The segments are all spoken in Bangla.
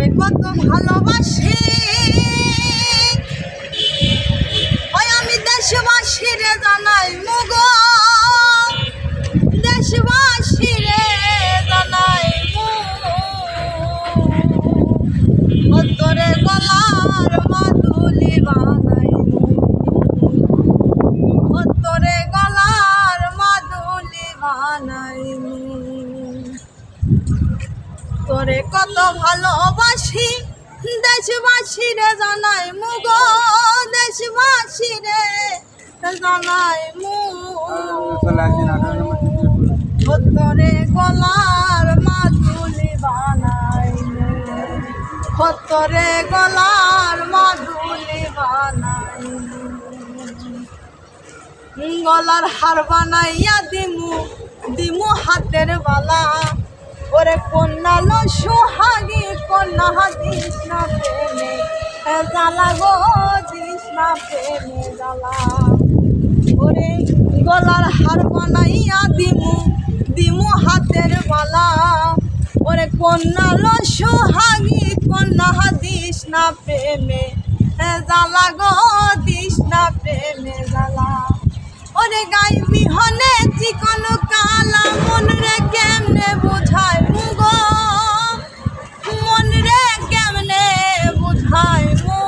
তোরে কত ভালোবাসি ওই আমি দেশবাসী রে জানাই মুগো দেশবাসী রে জানাই মু তোরে গলার মাদুলি বানাই তোরে গলার মাদুলি বানাই তোরে কত ভালোবাসি দেশবাসী রে জানাই মুগো দেশবাসী রে জানাই মু তোরে গলার মাদুলি বানাই তোরে গলার মাদুলি বানাই গলার হার বানাইয়া দিমু হাতের বালা ওরে কন্যা লো সোহাগী কন্যা দিস না প্রেমে জ্বালা গো দিস না প্রেমে জ্বালা ওরে গলার হার বানাইয়া দিমু হাতের বালা ওরে কন্যা লো সোহাগী কন্যা দিস না প্রেমে জ্বালা গো দিস না প্রেমে জ্বালা ওরে গাই বিহনে চিকন কালা মন রে কেমনে বুঝায় মুগো মন রে কেমনে বুঝায় মু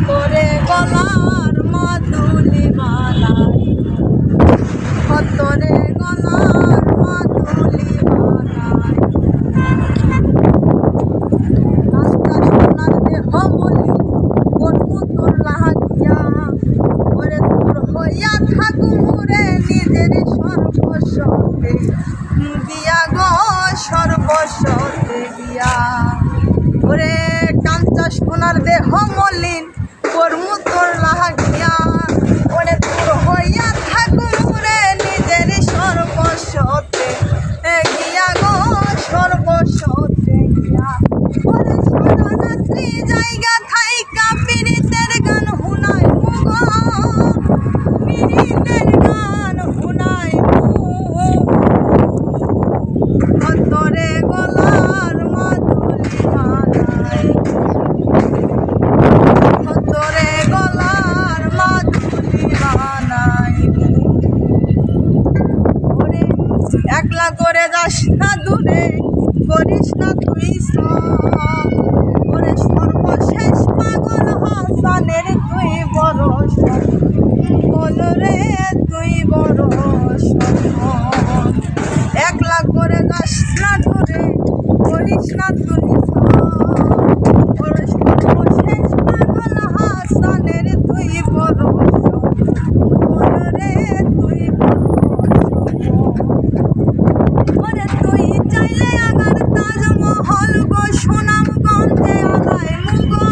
তোরে গলার মাদুলি বানাই তোরে গলার মাদুলি বানাই রাস্তা সোনার দেহ বলি করমু তোর লাগিয়া ওরে তোর হইয়া থাকু মোরে নিজের সর্বস্বতে দিয়া গো সর্বস্বতে দিয়া ওরে কাঞ্চা সোনার দেহ মলিন করমু তোর লাগিয়া ওরে তোর হইয়া থাকু মোরে নিজের সর্বস্বতে গিয়া গো সর্বস্বতে গিয়া ওরে সোনা রাত্রি জায়গা থাইকা পীড়িতের গান হুনাই মুগো পীড়িতের গান হুনাই তোরে গলার মাদুলি বানাই তোরে গলার মাদুলি বানাই ওরে একলা করে যাস না দূরে করিস না তুই ওরে সর্বশেষ পাগল হাসানের তুই বড় বল রে তুই বড় একলা করে যাস না দূরে করিস না তুই ওরে সর্বশেষ পাগল হাসানের তুই বড় বল রে তুই ওরে তুই চাইলে আগার তাজমহল গো সুনামগঞ্জে আনাই মুগো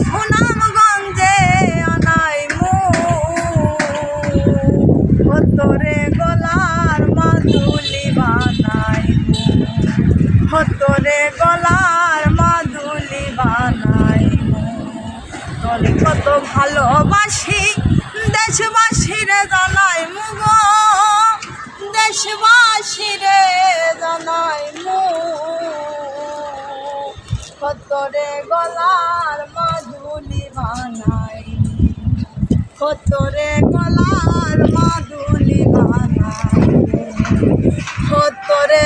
সুনামগঞ্জে আনাই মু তোরে গলার মাদুলি বানাই তোরে গলার মাদুলি বানাই তোরে কত ভালোবাসি দেশবাসী রে জানাই মুগো দেশবাসী রে জানাই মু তোরে গলার মাদুলি বানাই তোরে গলার মাদুলি বানাই তোরে